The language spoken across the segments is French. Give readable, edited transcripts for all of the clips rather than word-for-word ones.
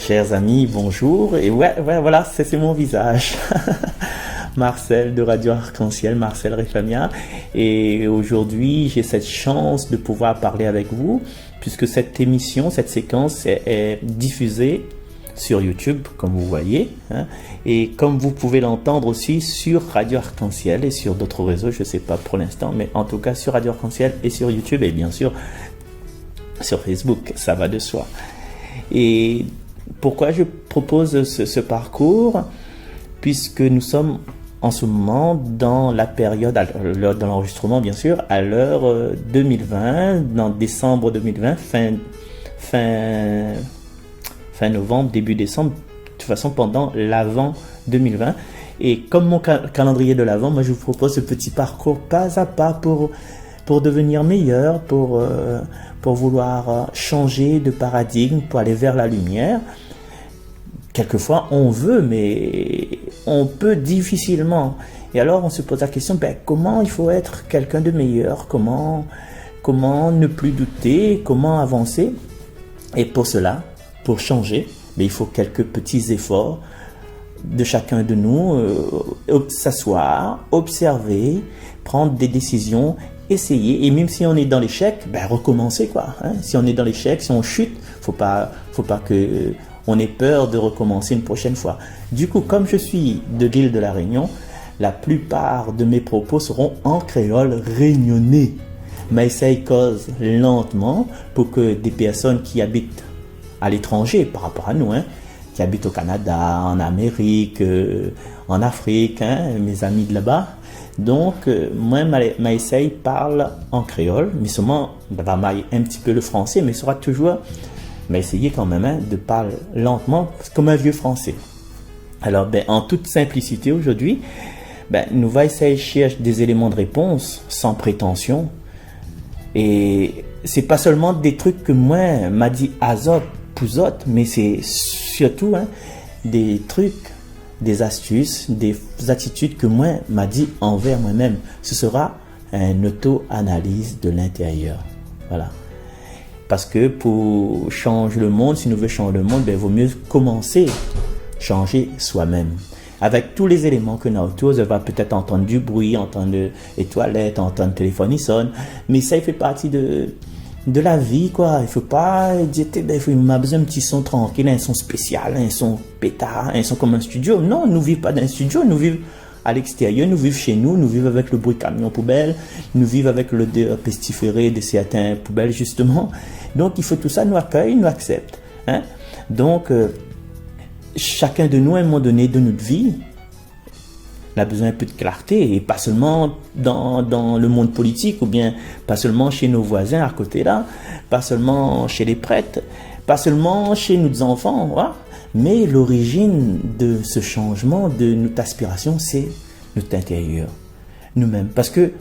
Chers amis, bonjour. Et voilà, c'est mon visage. Marcel de Radio Arc-en-Ciel, Marcel Refamia. Et aujourd'hui, j'ai cette chance de pouvoir parler avec vous, puisque cette émission, cette séquence est diffusée sur YouTube, comme vous voyez, hein, et comme vous pouvez l'entendre aussi sur Radio Arc-en-Ciel et sur d'autres réseaux, je ne sais pas pour l'instant, mais en tout cas sur Radio Arc-en-Ciel et sur YouTube, et bien sûr sur Facebook, ça va de soi. Et pourquoi je propose ce parcours? Puisque nous sommes en ce moment dans la période, dans l'enregistrement bien sûr, à l'heure 2020, dans décembre 2020, fin novembre, début décembre, de toute façon pendant l'Avent 2020. Et comme mon calendrier de l'Avent, moi je vous propose ce petit parcours pas à pas pour devenir meilleur, pour vouloir changer de paradigme, pour aller vers la lumière. Quelquefois on veut, mais on peut difficilement. Et alors on se pose la question, comment il faut être quelqu'un de meilleur, comment ne plus douter, comment avancer. Et pour cela, pour changer, il faut quelques petits efforts de chacun de nous, s'asseoir, observer, prendre des décisions, essayer, et même si on est dans l'échec, recommencer quoi. Hein? Si on est dans l'échec, si on chute, faut pas que on ait peur de recommencer une prochaine fois. Du coup, comme je suis de l'île de la Réunion, la plupart de mes propos seront en créole réunionnais. Mais essaye cause lentement pour que des personnes qui habitent à l'étranger par rapport à nous, hein, qui habitent au Canada, en Amérique, en Afrique, hein, mes amis de là-bas. Donc, moi, Maïsei parle en créole, mais seulement, un petit peu le français, mais sera toujours, essayer quand même de parler lentement, comme un vieux français. Alors, en toute simplicité aujourd'hui, nous allons essayer de chercher des éléments de réponse sans prétention. Et c'est pas seulement des trucs que moi m'a dit Azot, Pouzot, mais c'est surtout des trucs, des astuces, des attitudes que moi m'a dit envers moi-même. Ce sera une auto-analyse de l'intérieur. Voilà. Parce que pour changer le monde, si nous voulons changer le monde, il vaut mieux commencer à changer soi-même. Avec tous les éléments que nous avons autour, vous allez peut-être entendre du bruit, entendre les toilettes, entendre le téléphone qui sonne, mais ça, il fait partie de la vie, quoi. Il faut pas dire, on a besoin d'un petit son tranquille, un son spécial, un son pétard, un son comme un studio. Non, nous ne vivons pas dans un studio, nous vivons à l'extérieur, nous vivons chez nous, nous vivons avec le bruit de camion poubelle, nous vivons avec l'odeur pestiférée de certains poubelles, justement. Donc, il faut tout ça, nous accueille, nous accepte. Hein? Donc, chacun de nous, à un moment donné de notre vie, on a besoin un peu de clarté, et pas seulement dans le monde politique, ou bien pas seulement chez nos voisins à côté là, pas seulement chez les prêtres, pas seulement chez nos enfants, voilà. Mais l'origine de ce changement, de notre aspiration, c'est notre intérieur, nous-mêmes. Parce que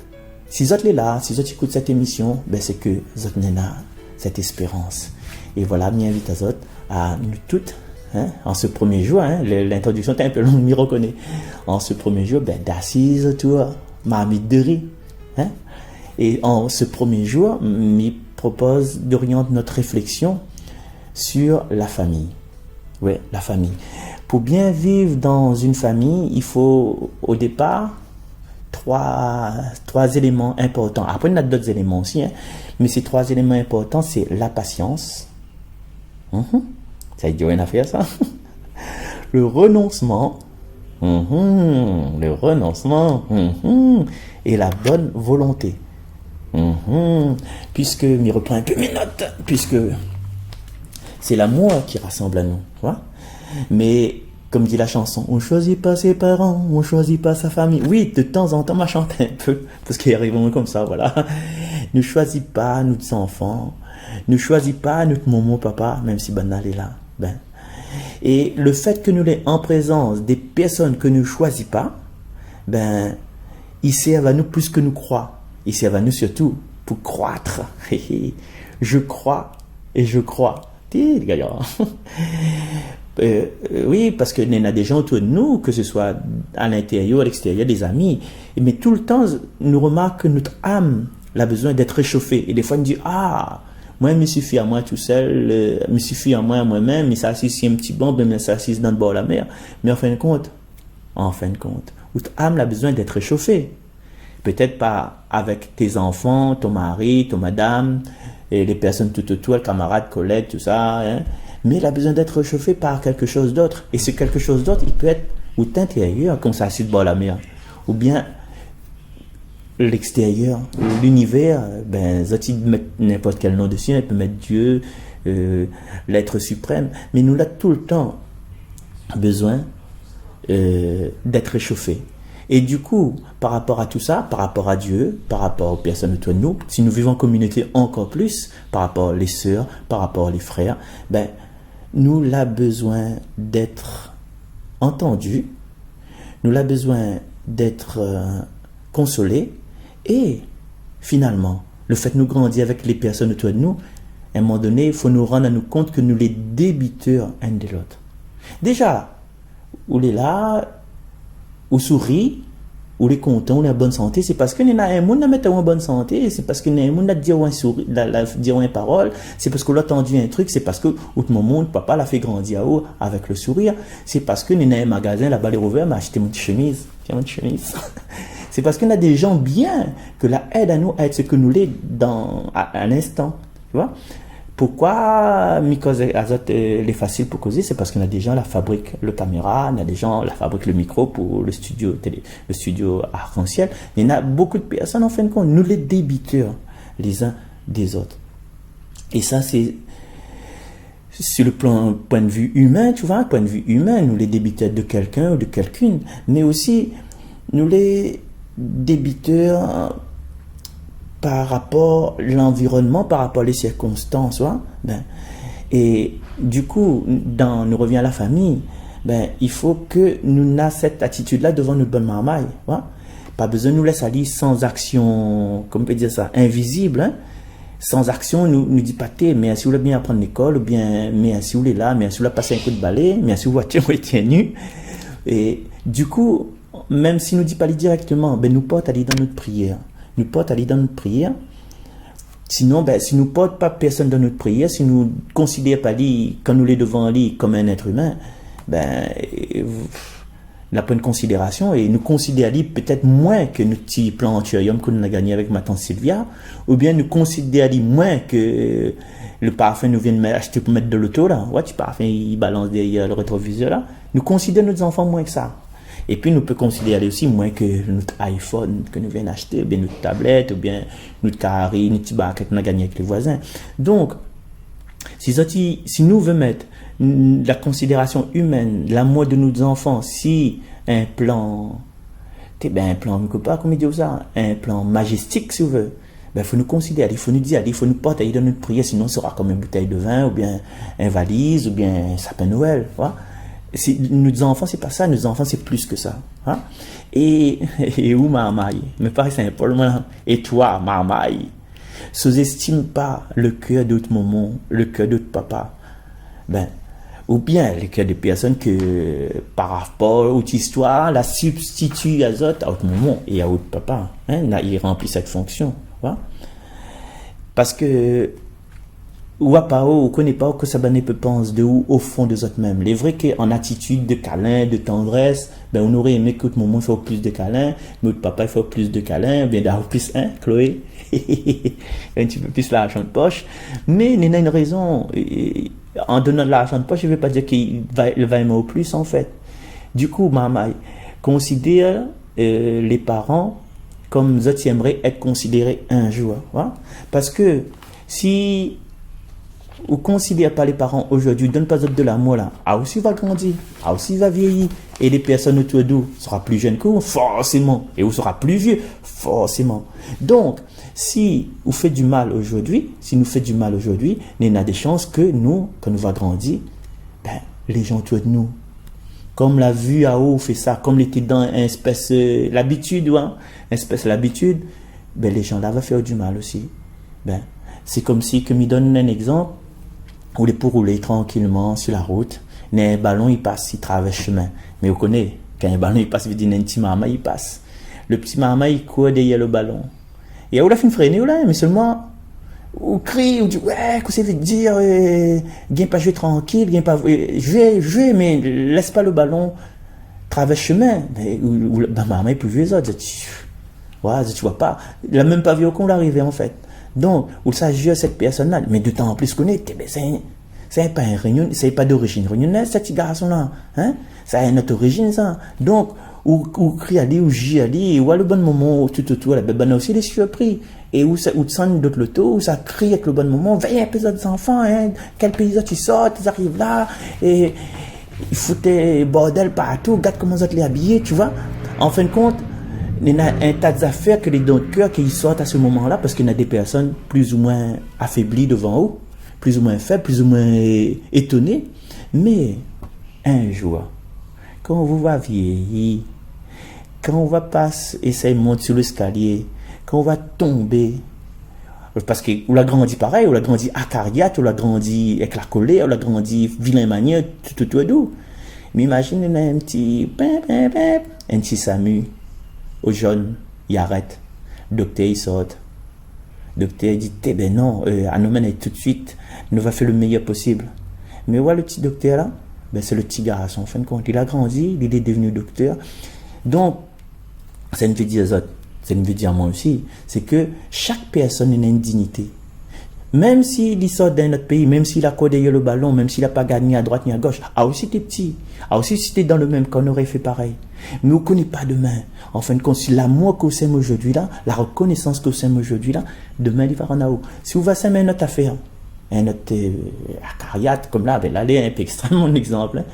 si vous êtes là, si vous écoutez cette émission, c'est que vous êtes là, cette espérance. Et voilà, m'invite à nous toutes, hein, en ce premier jour, l'introduction était un peu longue, m'y reconnaît. En ce premier jour, d'assises autour, marmite de riz. Hein, et en ce premier jour, m'y propose d'orienter notre réflexion sur la famille. Oui, la famille. Pour bien vivre dans une famille, il faut au départ trois éléments importants. Après, on a d'autres éléments aussi, mais ces trois éléments importants, c'est la patience. Ça dit rien à faire, ça. Le renoncement. Le renoncement. Et la bonne volonté. Puisque, m'y reprend un peu mes notes, puisque c'est l'amour qui rassemble à nous. Voilà. Mais, comme dit la chanson, on ne choisit pas ses parents, on ne choisit pas sa famille. Oui, de temps en temps, on chante un peu, parce qu'ils arrivent comme ça, voilà. Ne choisit pas nos enfants, ne choisit pas notre maman, papa, même si banal est là. Et le fait que nous sommes en présence des personnes que nous ne choisissons pas, ils servent à nous plus que nous croyons. Ils servent à nous surtout pour croître. Je crois et je crois. Oui, parce qu'il y a des gens autour de nous, que ce soit à l'intérieur, à l'extérieur, des amis, mais tout le temps, nous remarquons que notre âme a besoin d'être réchauffée. Et des fois, on dit, Moi, il me suffit à moi tout seul, me suffit à moi-même, mais ça assise sur un petit banc, ben ça assise dans le bord de la mer. Mais en fin de compte, votre âme a besoin d'être réchauffée. Peut-être pas avec tes enfants, ton mari, ton madame, et les personnes tout autour, camarades, collègues, tout ça, hein, mais il a besoin d'être réchauffé par quelque chose d'autre. Et ce quelque chose d'autre, il peut être ou intérieur, comme ça assise de bord de la mer, ou bien l'extérieur, l'univers, ben, ils mettent n'importe quel nom dessus, ils peuvent mettre Dieu, l'être suprême, mais nous, là, tout le temps, besoin d'être réchauffé. Et du coup, par rapport à tout ça, par rapport à Dieu, par rapport aux personnes autour de nous, si nous vivons en communauté encore plus, par rapport aux sœurs, par rapport aux frères, ben, nous avons besoin d'être entendus, nous avons besoin d'être consolés, et finalement, le fait de nous grandir avec les personnes autour de nous, à un moment donné, il faut nous rendre à nous compte que nous les débiteurs un de l'autre. Déjà, on est là, on sourit, on est content, on est en bonne santé, c'est parce que nous avons un monde à mettre en bonne santé, c'est parce que nous avons un monde à dire une parole, c'est parce qu'on a entendu un truc, c'est parce que tout le monde, papa l'a fait grandir avec le sourire, c'est parce que nous avons un magasin, là-bas, les ouvert, m'a acheté mon chemise. Tiens, mon chemise. C'est parce qu'on a des gens bien que la aide à nous à être ce que nous l'est à l'instant. Tu vois? Pourquoi Mycose Azote est facile pour causer? C'est parce qu'on a des gens la fabriquent le caméra, on a des gens la fabriquent le micro pour le studio télé, le studio arc-en-ciel. Il y en a beaucoup de personnes en fin de compte, nous les débiteurs les uns des autres. Et ça c'est sur le point de vue humain, tu vois, point de vue humain, nous les débiteurs de quelqu'un ou de quelqu'une, mais aussi nous les débiteurs par rapport à l'environnement, par rapport aux circonstances, ouais? Ben, et du coup, nous revient à la famille, ben, il faut que nous ayons cette attitude-là devant notre bonne marmaille. Ouais? Pas besoin de nous laisser aller sans action, comment on peut dire ça, invisible. Hein? Sans action, nous dit pas t'es, mais si vous voulez bien apprendre l'école, ou bien, mais si vous voulez là, mais si vous voulez passer un coup de balai, mais si vous voulez nu. Et du coup, même si nous dit pas aller directement, ben, nous porte aller dans notre prière. Nous porte aller dans notre prière. Sinon, ben, si nous porte pas personne dans notre prière, si nous considère pas lui, quand nous les devant lui comme un être humain, ben, n'a pas une considération et nous considère lui peut-être moins que notre petit plan antiorium que nous a gagné avec ma tante Sylvia, ou bien nous considère lui moins que le parfum nous vient de acheter pour mettre de l'auto là. Ouais, tu parfum, il balance derrière le rétroviseur là. Nous considérons nos enfants moins que ça. Et puis, nous pouvons considérer aussi moins que notre iPhone que nous venons d'acheter, ou bien notre tablette, ou bien notre carré, notre petit bac que nous avons gagné avec les voisins. Donc, si nous voulons mettre la considération humaine, l'amour de nos enfants, si un plan, un plan, comment dire ça, un plan majestique, si vous voulez, ben, il faut nous considérer, il faut nous dire, il faut nous porter dans notre prière, sinon, ce sera comme une bouteille de vin, ou bien un valise, ou bien un sapin Noël, voilà. Nos enfants, c'est pas ça, nos enfants, c'est plus que ça. Hein? Et où marmaille? Mais pareil, c'est un et toi, marmaille, sous-estime pas le cœur d'autres moments, le cœur d'autres papas. Ben, ou bien le cœur des personnes que, par rapport aux histoires, la substitue à d'autres, à autre moment et à autre papa. Hein? Il remplit cette fonction. Hein? Parce que, ou à pas ou connaît pas que ça peut penser de ou au fond de autres même. Il est vrai qu'en attitude de câlin, de tendresse, ben on aurait aimé que tout le monde fasse plus de câlins, notre papa il fait plus de câlins, bien d'avoir plus Chloé, un petit peu plus l'argent de poche. Mais il y a une raison. En donnant de l'argent de poche, je ne veux pas dire qu'il va aimer au plus en fait. Du coup, maman considère les parents comme eux qui aimeraient être considérés un jour, hein? Parce que si ou considère pas les parents aujourd'hui, donne pas de l'amour là, aussi va grandir, aussi va vieillir, et les personnes autour d'eux sera plus jeunes que vous, forcément, et vous sera plus vieux, forcément. Donc, si vous faites du mal aujourd'hui, il y a des chances que nous, quand nous va grandir, ben, les gens autour de nous, comme la vue à haut fait ça, comme l'été dans une espèce l'habitude, hein, l'habitude, ben les gens là vont faire du mal aussi. Ben, c'est comme si, que me donne un exemple, où les pour rouler tranquillement sur la route, un ballon il passe, il traverse chemin. Mais vous connaissez, quand un ballon il passe, il dit un petit maman il passe. Le petit maman il court derrière le ballon. Et où la fin freiner là, mais seulement, ou crie, ou dit, ouais, que ça veut dire, gain pas jouer tranquille, gain pas, jouer, mais laisse pas le ballon traverse chemin. Ou ma maman est plus vieux, ça, ouais, tu vois pas, il a même pas vu qu'on l'arrivait, en fait. Donc, où ça joue cette personne-là, mais de temps en plus connecté, ben, c'est pas un réunion, c'est pas d'origine réunionnaise, ce petit garçon-là, hein? Ça a notre origine, ça. Donc, ou crie ali, ou j'y ali, ou à le bon moment, tout, la bébé aussi les surpris. Et où ça, ou tu sens d'autres loto, où ça crie avec le bon moment, veille un peu des enfants, hein? Quel pays tu sors, tu arrives là, et il foutait bordel partout, regarde comment ça te les habillé, tu vois. En fin de compte, il y a un tas d'affaires que les dons de cœur qui sortent à ce moment-là, parce qu'il y a des personnes plus ou moins affaiblies devant eux, plus ou moins faibles, plus ou moins étonnées. Mais un jour, quand on va vieillir, quand on va passer, essayer de monter sur l'escalier, quand on va tomber, parce qu'on l'a grandi pareil, on l'a grandi acariate, on l'a grandi avec la colère, on l'a grandi vilain manière, tout doux. Mais imagine, il y a un petit Samu, au jeune, il arrête. Le docteur, il sort. Le docteur dit, eh ben non, à nous mener tout de suite, nous va faire le meilleur possible. Mais voilà le petit docteur là, ben c'est le petit garçon, en fin de compte. Il a grandi, il est devenu docteur. Donc, ça ne veut dire ça, ça ne veut dire moi aussi, c'est que chaque personne a une dignité. Même s'il sort d'un autre pays, même s'il a codé le ballon, même s'il n'a pas gagné à droite ni à gauche, aussi t'es petit, aussi si t'es dans le même cas, on aurait fait pareil. Mais on ne connaît pas demain. En fin de compte, si l'amour que vous aimez aujourd'hui là, la reconnaissance que vous aimez aujourd'hui là, demain il va en avoir. Si vous va s'aimer une autre affaire, un autre acariate comme là, ben là, c'est un peu extrêmement un exemple. Hein.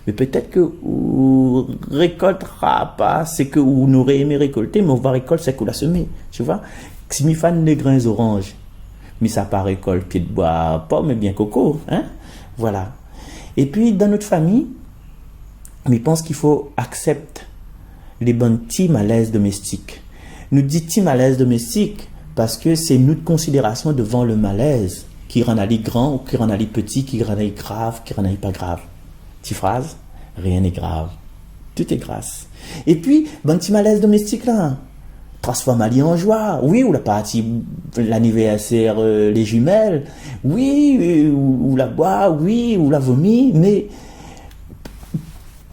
Mais peut-être que vous ne récoltera pas ce que vous n'aurez aimé récolter, mais on va récolter ce que vous a semé. Tu vois? Si mi fan les grains oranges, mais ça pas récolte pied de bois, pomme, mais bien coco. Hein? Voilà. Et puis, dans notre famille, je pense qu'il faut accepter les bonnes petits malaises domestiques. Nous dit petits malaises domestiques parce que c'est notre considération devant le malaise qui rend aller grand ou qui rend aller petit, qui rend aller grave, qui rend aller pas grave. Petite phrase, rien n'est grave. Tout est grâce. Et puis, bon petit malaise domestique là, transforme Ali en joie. Oui, ou la partie, l'anniversaire, les jumelles. Oui, ou la bois, oui, ou la vomi, mais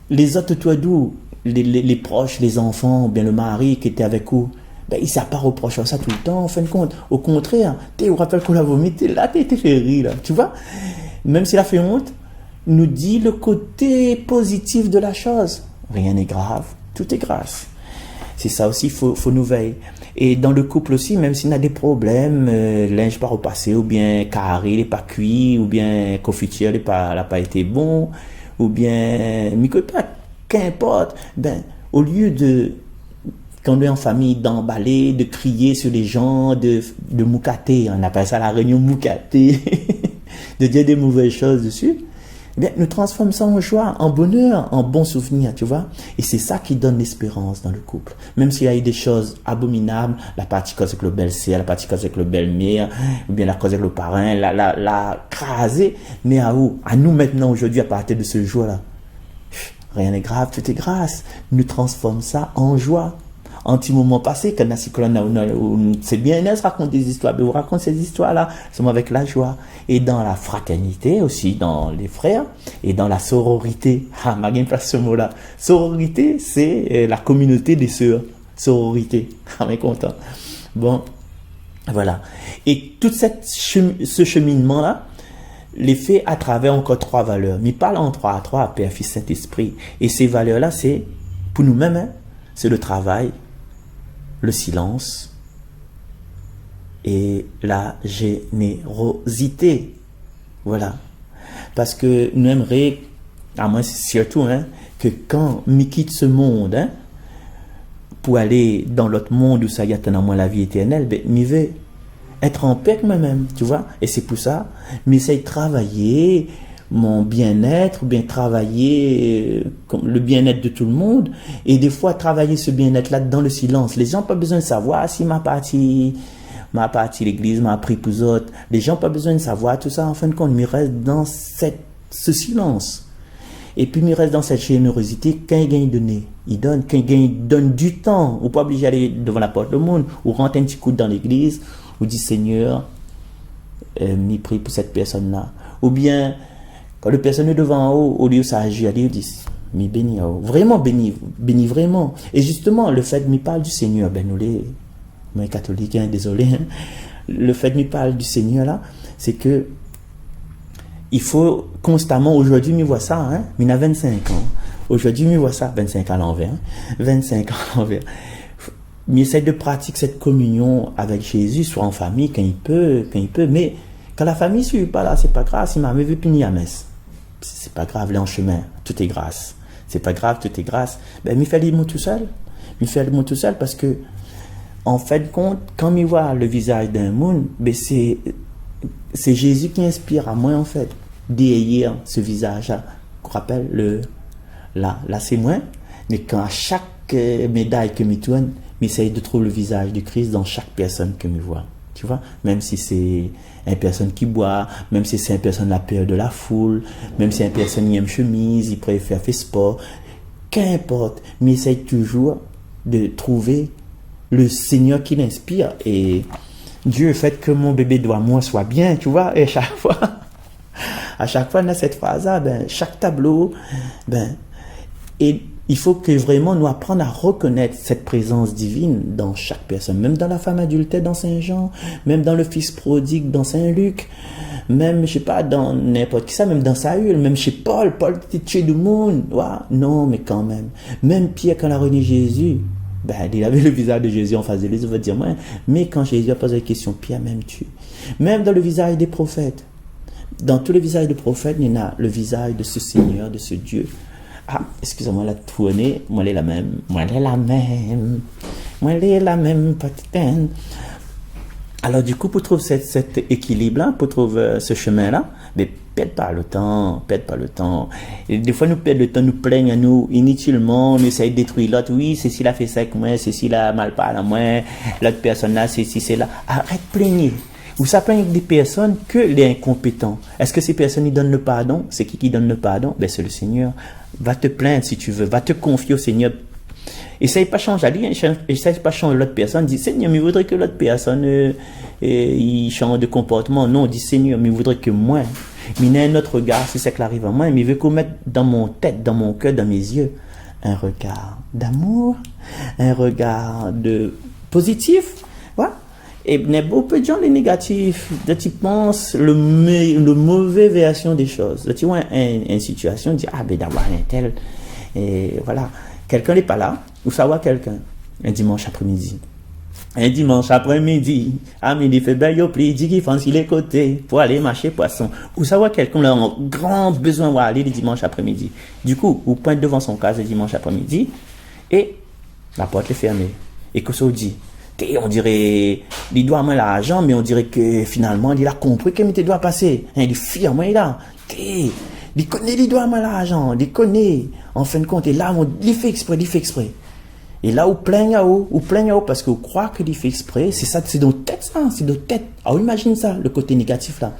les autres toi d'où, les proches, les enfants, bien le mari qui était avec vous, ben, il ne s'est pas reproché ça tout le temps, en fin de compte. Au contraire, tu vous rappelles qu'on l'a vomi, t'es là, t'es fait rire, là, tu vois. Même s'il a fait honte, nous dit le côté positif de la chose. Rien n'est grave, tout est grâce. C'est ça aussi, faut nous veiller. Et dans le couple aussi, même s'il y a des problèmes, linge pas repassé, ou bien carré, il n'est pas cuit, ou bien confiture, il n'a pas été bon, ou bien micro-pat, qu'importe, ben, au lieu de, quand on est en famille, d'emballer, de crier sur les gens, de moucater, on appelle ça la réunion moucater, de dire des mauvaises choses dessus, eh bien, nous transformons ça en joie, en bonheur, en bons souvenirs, tu vois. Et c'est ça qui donne l'espérance dans le couple. Même s'il y a eu des choses abominables, la partie cause avec le belle-sœur, la partie cause avec le belle-mère, ou bien la cause avec le parrain, la craser, mais à où? À nous maintenant, aujourd'hui, à partir de ce jour-là. Rien n'est grave, tout est grâce. Nous transformons ça en joie. En petit moment passé, quand c'est bien, elle se raconte des histoires, mais on raconte ces histoires-là, seulement avec la joie. Et dans la fraternité aussi, dans les frères, et dans la sororité. Ah, ma game place ce mot-là. Sororité, c'est la communauté des sœurs. Sororité. Ah, mais content. Bon, voilà. Et tout ce cheminement-là, les fait à travers encore 3 valeurs. Mais parle en 3 à 3, Père, Fils, Saint-Esprit. Et ces valeurs-là, c'est, pour nous-mêmes, hein, c'est le travail, le silence et la générosité. Voilà. Parce que nous aimerions, à moi surtout, hein, que quand nous quitte ce monde, hein, pour aller dans l'autre monde où ça y a tellement moins la vie éternelle, ben, nous veut être en paix avec moi-même, tu vois. Et c'est pour ça, j'essaie de travailler mon bien-être, bien travailler le bien-être de tout le monde, et des fois travailler ce bien-être-là dans le silence. Les gens n'ont pas besoin de savoir si ma partie l'église m'a appris pour autres. Les gens n'ont pas besoin de savoir tout ça. En fin de compte, mais reste dans ce silence. Et puis, il reste dans cette générosité. Quand il gagne donner, il donne. Quand il donne du temps, ou pas obligé d'aller devant la porte du monde, ou rentrer un petit coup dans l'église, ou dit Seigneur, m'y prie pour cette personne-là. Ou bien, quand le personne est devant en haut, au lieu de s'agir, il dit, mais béni, vraiment béni, béni vraiment. Et justement, le fait de me parler du Seigneur, ben nous les, moi catholique, hein, désolé, hein, le fait de me parler du Seigneur là, c'est que il faut constamment, aujourd'hui, je vois ça, hein, il a 25 ans. Aujourd'hui, je vois ça, 25 à l'envers, hein, 25 ans à l'envers. Mais essaie de pratiquer cette communion avec Jésus, soit en famille, quand il peut, mais quand la famille ne suit pas là, c'est pas grave, si ma mère veut punir à messe. C'est pas grave, là en chemin, tout est grâce. C'est pas grave, tout est grâce. Ben, il fait les mots tout seul. Il fait les mots tout seul parce que, en fait de compte, quand il voit le visage d'un monde, ben c'est Jésus qui inspire à moi, en fait, d'ayer ce visage-là. Qu'on rappelle, là c'est moi, mais quand à chaque médaille que je tourne, j'essaye de trouver le visage du Christ dans chaque personne que je vois. Tu vois, même si c'est une personne qui boit, même si c'est une personne la peur de la foule, même si c'est une personne qui aime chemise, il préfère faire sport, qu'importe, mais j'essaye toujours de trouver le Seigneur qui l'inspire. Et Dieu fait que mon bébé doit moi soit bien, tu vois, et à chaque fois dans cette phase-là, ben, chaque tableau, ben, et il faut que vraiment nous apprenions à reconnaître cette présence divine dans chaque personne, même dans la femme adultère dans Saint Jean, même dans le fils prodigue dans Saint Luc, même, je sais pas, dans n'importe qui ça, même dans Saül, même chez Paul était tué du monde, ouais, non, mais quand même Pierre quand il a renié Jésus, ben, il avait le visage de Jésus en face de lui, il va dire, ouais, mais quand Jésus a posé la question, Pierre même tu, même dans le visage des prophètes, dans tous les visages des prophètes, il y a le visage de ce Seigneur, de ce Dieu. Ah, excusez-moi, la tournée, moi, elle est la même, petite. Alors, du coup, pour trouver cet équilibre-là, pour trouver ce chemin-là, mais perd pas le temps. Et des fois, nous perdons le temps, nous plaignons à nous inutilement, on essaye de détruire l'autre. Oui, ceci l'a fait ça avec moi, ceci l'a mal parlé à moi, l'autre personne là, ceci, c'est là. Arrête de plaigner. Ou ça plaigne des personnes que les incompétents. Est-ce que ces personnes, ils donnent le pardon? C'est qui donne le pardon? Ben, c'est le Seigneur. Va te plaindre si tu veux, va te confier au Seigneur. Essaye pas de changer lui, essaye pas de changer l'autre personne. Dis, Seigneur, mais il voudrait que l'autre personne, il change de comportement. Non, dis, Seigneur, mais il voudrait que moi, mais il a un autre regard, c'est ça qui arrive à moi, mais il veut qu'on mette dans mon tête, dans mon cœur, dans mes yeux, un regard d'amour, un regard de positif, voilà. Et il y a beaucoup de gens, les négatifs, de tu penses le mauvais version des choses. Tu vois une situation, tu dis, ah ben d'avoir un tel, et voilà. Quelqu'un n'est pas là, ou savoir quelqu'un, un dimanche après-midi. À midi, fait ben yo pli, dit qu'il fancy les côtés, pour aller marcher poisson. Ou savoir quelqu'un a un grand besoin d'aller le dimanche après-midi. Du coup, vous pointez devant son cas le dimanche après-midi, et la porte est fermée. Et que ça dit, on dirait, il doit avoir l'argent, mais on dirait que finalement, il a compris qu'il doit passer. Il est fier, moi, il a. Il connaît, il doit avoir l'argent, il connaît. En fin de compte, et là, il fait exprès. Et là, ou plaigne à haut, parce que vous croyez qu'il fait exprès, c'est ça, c'est dans notre tête, ça, c'est dans notre tête. Alors, imagine ça, le côté négatif, là.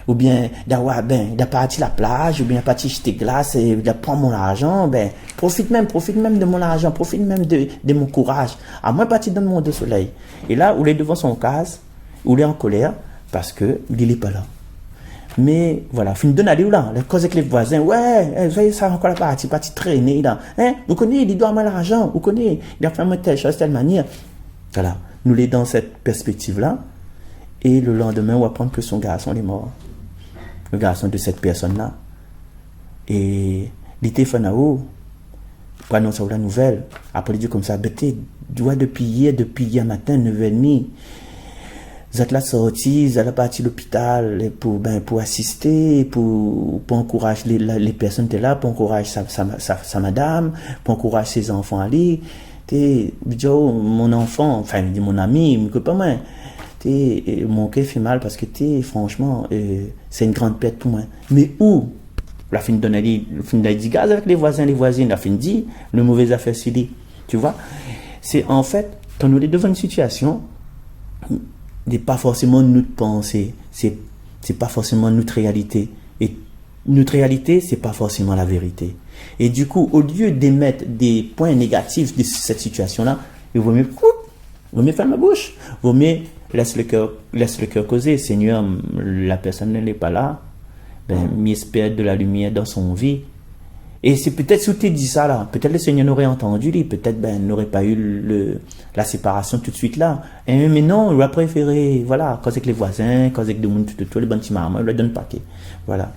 Ou bien, de partir à la plage, ou bien partir jeter glace, et de prendre mon argent, profite même de mon argent, profite même de mon courage. À moi, partir dans le monde de soleil. Et là, où il est devant son case, où il est en colère, parce que il n'est pas là. Mais, voilà, fin de aller où là, la cause avec les voisins, ouais, ça encore la partie traîner, là. Vous connaissez, il doit avoir l'argent, vous connaissez, il a fait telle chose, telle manière. Voilà. Nous les dans cette perspective-là, et le lendemain, on va apprendre que son garçon est mort. Le garçon de cette personne-là. Et il téléphone à haut pour annoncer la nouvelle. Après, il dit comme ça, depuis hier matin, 9h30, vous êtes là sorti, vous êtes parti à l'hôpital pour assister, pour encourager les personnes qui étaient là, pour encourager sa madame, pour encourager ses enfants à aller. Mon enfant, enfin, il dit mon ami, mais que pas moi. Mon cœur fait mal parce que franchement, c'est une grande perte pour moi. Mais où? La fin de dit gaz avec les voisines, la fin dit le mauvais affaire c'est lui. Tu vois? C'est en fait, quand nous sommes devant une situation, n'est pas forcément notre pensée, c'est pas forcément notre réalité. Et notre réalité, c'est pas forcément la vérité. Et du coup, au lieu d'émettre des points négatifs de cette situation-là, il vaut mieux fermer ma bouche, il vaut mieux laisse le cœur causer. Seigneur, la personne n'est pas là. Ben, m'y espère de la lumière dans son vie. Et c'est peut-être si tu dis ça là, peut-être le Seigneur n'aurait entendu, lui, peut-être n'aurait pas eu la séparation tout de suite là. Mais non, il va préférer, voilà, causer avec les voisins, causer avec des gens, tout les bons petits mamans, il leur donne paquet. Voilà.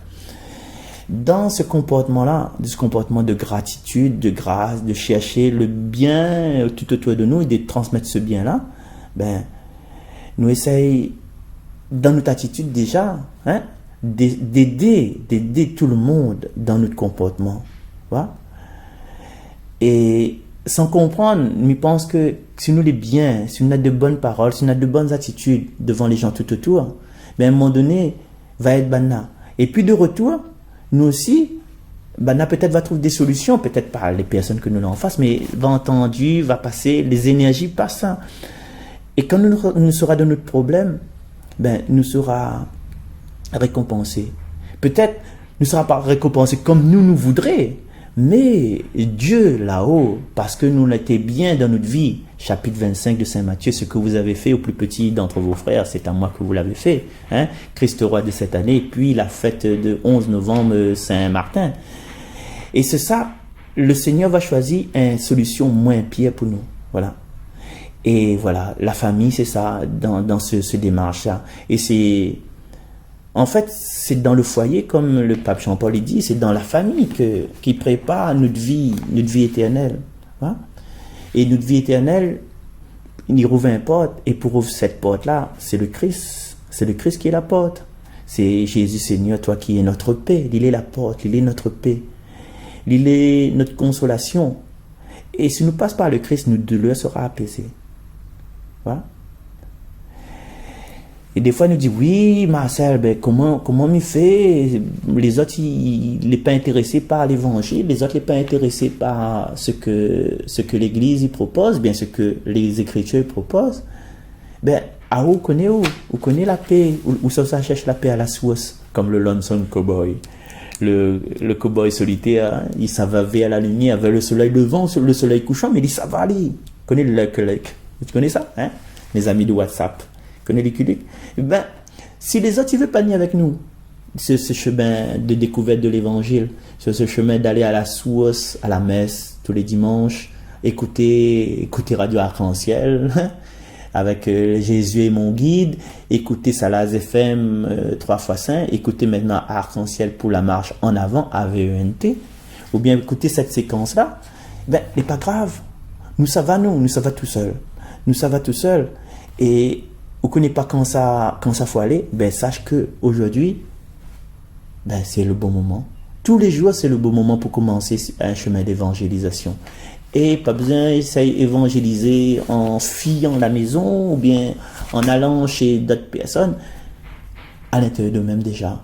Dans ce comportement-là, de ce comportement de gratitude, de grâce, de chercher le bien tout autour de nous et de transmettre ce bien-là, ben, nous essayons, dans notre attitude déjà, hein, d'aider tout le monde dans notre comportement. Voilà. Et sans comprendre, je pense que si nous les bien, si on a de bonnes paroles, si on a de bonnes attitudes devant les gens tout autour, ben, à un moment donné, va être banna. Et puis de retour, nous aussi, banna peut-être va trouver des solutions, peut-être pas les personnes que nous l'avons en face, mais va entendu, va passer, les énergies passent. Et quand nous sera de notre problème, ben, nous sera récompensé. Peut-être ne sera pas récompensé comme nous voudrions, mais Dieu là-haut, parce que nous l'étions bien dans notre vie, chapitre 25 de Saint Matthieu, ce que vous avez fait au plus petit d'entre vos frères, c'est à moi que vous l'avez fait. Hein? Christ roi de cette année, puis la fête de 11 novembre Saint-Martin. Et c'est ça, le Seigneur va choisir une solution moins pire pour nous. Voilà. Et voilà, la famille, c'est ça, dans ce démarche-là. Et c'est... En fait, c'est dans le foyer, comme le pape Jean-Paul dit, c'est dans la famille qui prépare notre vie éternelle. Hein? Et notre vie éternelle, il rouvre une porte, et pour ouvrir cette porte-là, c'est le Christ. C'est le Christ qui est la porte. C'est Jésus Seigneur, toi qui es notre paix. Il est la porte, il est notre paix. Il est notre consolation. Et si nous passons par le Christ, notre douleur sera apaisée. Voilà. Et des fois, nous dit oui, Marcel, ben, comment m'y fait? Les autres, ils ne sont pas intéressés par l'évangile, les autres ne sont pas intéressés par ce que l'Église y propose, bien ce que les Écritures proposent. Ben, à où connaît la paix, où ça cherche la paix à la source, comme le Lonesome Cowboy. Le cowboy solitaire, hein, il s'en va vers la lumière, vers le soleil levant, le soleil couchant, mais il s'en va aller. Tu connais le Luck? Tu connais ça, hein? Les amis de WhatsApp. Connais les culiques? Ben, si les autres ne veulent pas venir avec nous, ce chemin de découverte de l'évangile, ce chemin d'aller à la source, à la messe, tous les dimanches, écouter Radio Arc-en-Ciel, avec Jésus est mon guide, écouter Salaz FM 3x5, écouter maintenant Arc-en-Ciel pour la marche en avant, AVENT, ou bien écouter cette séquence-là, ben, n'est pas grave. Nous, ça va tout seul. Nous, ça va tout seul. Et vous ne connaissez pas quand ça faut aller, ben sache que aujourd'hui, ben c'est le bon moment. Tous les jours, c'est le bon moment pour commencer un chemin d'évangélisation. Et pas besoin d'essayer d'évangéliser en fuyant la maison ou bien en allant chez d'autres personnes, à l'intérieur d'eux-mêmes déjà.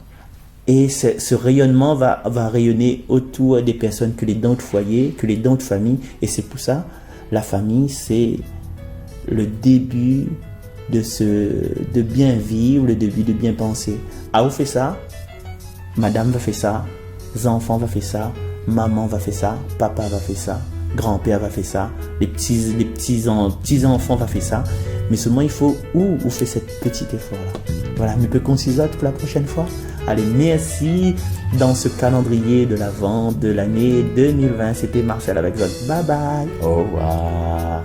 Et ce rayonnement va rayonner autour des personnes que les dons de foyer, que les dons de famille. Et c'est pour ça, la famille, c'est le début de bien vivre, le début de bien penser. Ah, vous fait ça, madame va faire ça, les enfants va faire ça, maman va faire ça, papa va faire ça, grand-père va faire ça, les petits-enfants va faire ça. Mais seulement il faut où fait cet petit effort-là. Voilà, mais peut qu'on s'y pour la prochaine fois. Allez, merci dans ce calendrier de l'Avent de l'année 2020. C'était Marcel avec vous. Bye bye. Au revoir.